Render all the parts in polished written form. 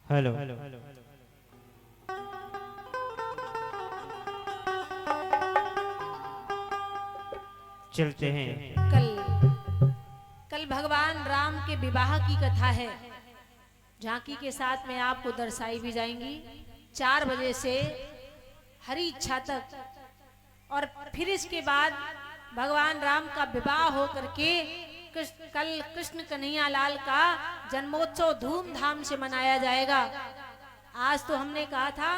Hello. चलते हैं। कल कल भगवान राम के विवाह की कथा है। झांकी के साथ में आपको दर्शाई भी जाएंगी 4 बजे से हरी इच्छा तक, और फिर इसके बाद भगवान राम का विवाह हो करके कल कृष्ण कन्हैया लाल का जन्मोत्सव धूमधाम से मनाया जाएगा। आज तो हमने कहा था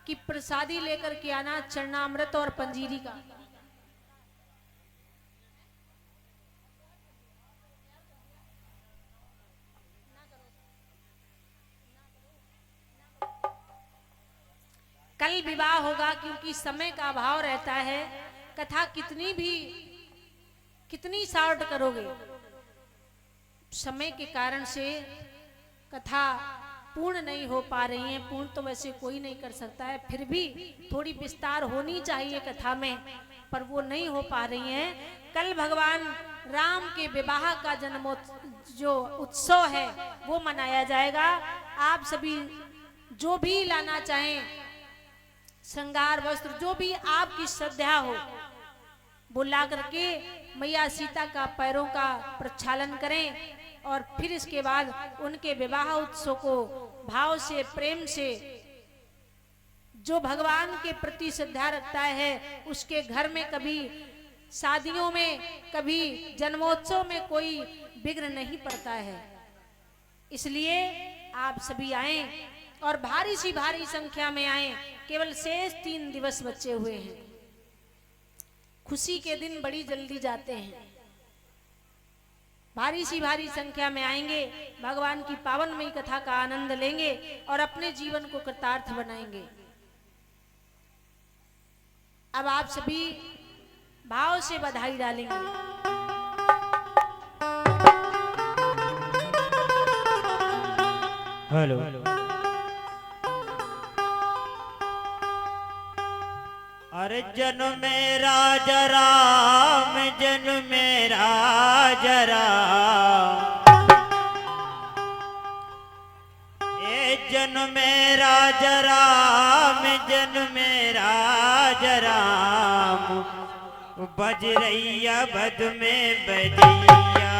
कि प्रसादी लेकर के आना चरणामृत और पंजीरी का। कल विवाह होगा क्योंकि समय का अभाव रहता है। कथा कितनी शॉर्ट करोगे, समय के कारण से कथा पूर्ण नहीं हो पा रही है। पूर्ण तो वैसे कोई नहीं कर सकता है, फिर भी थोड़ी विस्तार होनी चाहिए कथा में, पर वो नहीं हो पा रही है। कल भगवान राम के विवाह का जो उत्सव है वो मनाया जाएगा। आप सभी जो भी लाना चाहें श्रृंगार वस्त्र, जो भी आपकी श्रद्धा हो, वो ला करके मैया सीता का पैरों का प्रक्षालन करें और फिर इसके बाद उनके विवाह उत्सव को भाव से प्रेम से, जो भगवान के प्रति श्रद्धा रखता है उसके घर में कभी शादियों में, कभी जन्मोत्सव में कोई विघ्न नहीं पड़ता है। इसलिए आप सभी आए और भारी सी भारी संख्या में आए। केवल शेष 3 दिवस बचे हुए हैं। खुशी के दिन बड़ी जल्दी जाते हैं। भारी सी भारी संख्या में आएंगे, भगवान की पावनमयी कथा का आनंद लेंगे और अपने जीवन को कृतार्थ बनाएंगे। अब आप सभी भाव से बधाई डालेंगे। हेलो। अरे जन मेरा जराम, जन मेरा जराम, ए जन मेरा जराम, जन मेरा जराम, बज रैया बद में बजैया।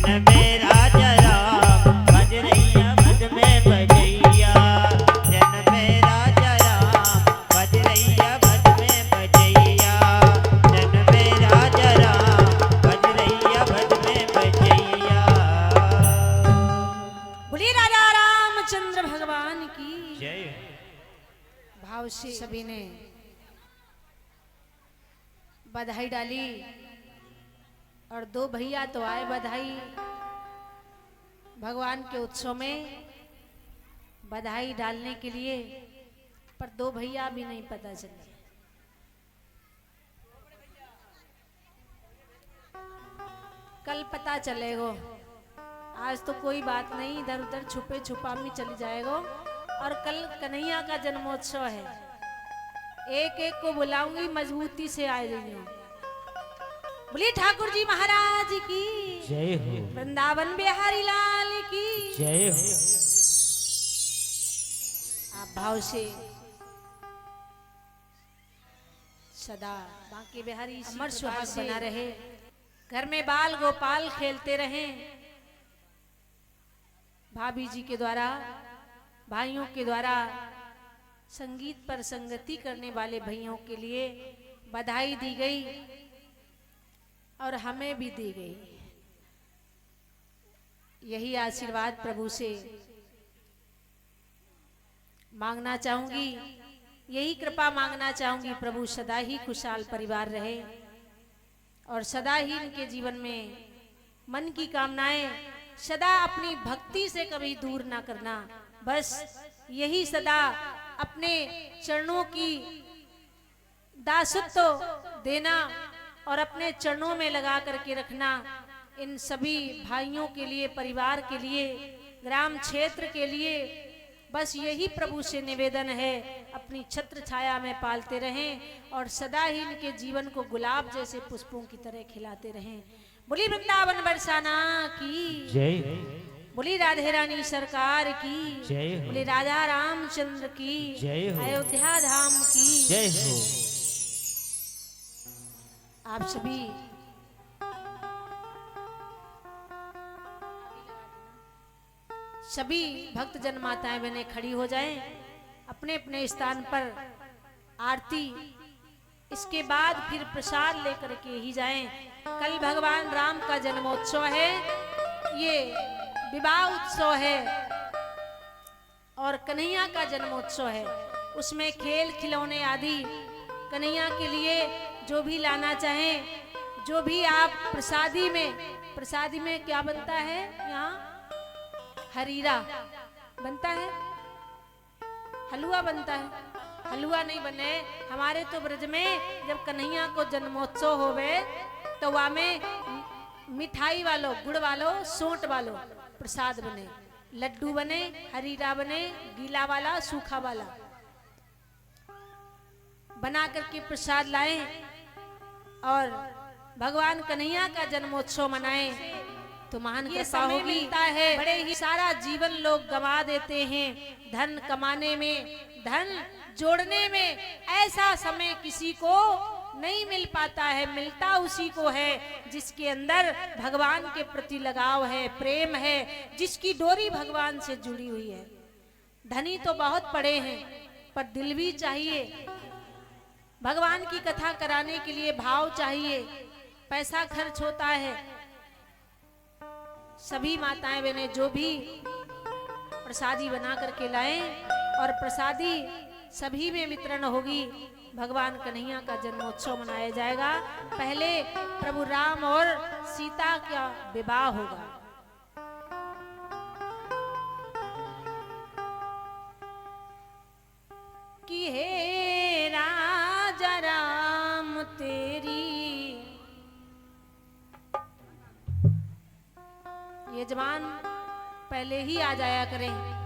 जन में राजा राम बजरैया बद में बजैया जन में राजा राम बजरैया बद में बजैया जन में राजा राम बजरैया बद में बजैया। बोलिए राजा रामचंद्र भगवान की जय। भाव से सभी ने बधाई डाली और दो भैया तो आए बधाई भगवान के उत्सव में बधाई डालने के लिए, पर दो भैया भी नहीं पता चले। कल पता चलेगा, आज तो कोई बात नहीं, इधर उधर छुपे छुपा में चली जाएगा। और कल कन्हैया का जन्मोत्सव है, एक एक को बुलाऊंगी, मजबूती से आए रही। बोलिए ठाकुर जी महाराज की जय हो। वृंदावन बिहारी लाल की जय हो। आप भाव से सदा बांके बिहारी अमर सुहाग बना रहे, घर में बाल गोपाल खेलते रहे। भाभी जी के द्वारा, भाइयों के द्वारा संगीत पर संगति करने वाले भाइयों के लिए बधाई दी गई और हमें भी दी गई। यही आशीर्वाद प्रभु से मांगना चाहूंगी, यही कृपा मांगना चाहूंगी, प्रभु सदा ही खुशहाल परिवार रहे और सदा ही इनके जीवन में मन की कामनाएं सदा अपनी भक्ति से कभी दूर ना करना। बस यही सदा अपने चरणों की दासत्व देना और अपने चरणों में लगा करके रखना। इन सभी भाइयों के लिए, परिवार के लिए, ग्राम क्षेत्र के लिए बस यही प्रभु से निवेदन है, अपनी छत्र छाया में पालते रहें और सदा ही इनके जीवन को गुलाब जैसे पुष्पों की तरह खिलाते रहें। बोली वृंदावन बरसाना की जय। बोली राधे रानी सरकार की जय हो। बोली राजा रामचंद्र की जय हो। अयोध्या धाम की जय हो। आप सभी सभी भक्त जन माताएं बहनें खड़ी हो जाएं, अपने अपने स्थान पर आरती, इसके बाद फिर प्रसाद लेकर के ही जाएं। कल भगवान राम का जन्मोत्सव है, ये विवाह उत्सव है और कन्हैया का जन्मोत्सव है। उसमें खेल खिलौने आदि कन्हैया के लिए जो भी लाना चाहें, जो भी आप प्रसादी में क्या बनता है यहाँ, हरीरा बनता है, हलवा बनता है, हलवा नहीं बने हमारे तो ब्रज में। जब कन्हैया को जन्मोत्सव होवे तो वहाँ में मिठाई वालों, गुड़ वालों, सोंठ वालों प्रसाद बने, लड्डू बने, हरीरा बने, गीला वाला, सूखा वाला बना करके प्रसाद लाएं और भगवान कन्हैया का जन्मोत्सव मनाएं तो महान कृपा होगी। मिलता है, बड़े ही सारा जीवन लोग गंवा देते हैं धन कमाने में, धन जोड़ने में। ऐसा समय किसी को नहीं मिल पाता है, मिलता उसी को है जिसके अंदर भगवान के प्रति लगाव है, प्रेम है, जिसकी डोरी भगवान से जुड़ी हुई है। धनी तो बहुत पड़े हैं पर दिल भी चाहिए। भगवान की कथा कराने के लिए भाव चाहिए, पैसा खर्च होता है। सभी माताएं बहनें जो भी प्रसादी बना करके लाएं और प्रसादी सभी में वितरण होगी। भगवान कन्हैया का जन्मोत्सव मनाया जाएगा। पहले प्रभु राम और सीता का विवाह होगा। कि हे राजा राम तेरी, यजमान पहले ही आ जाया करें।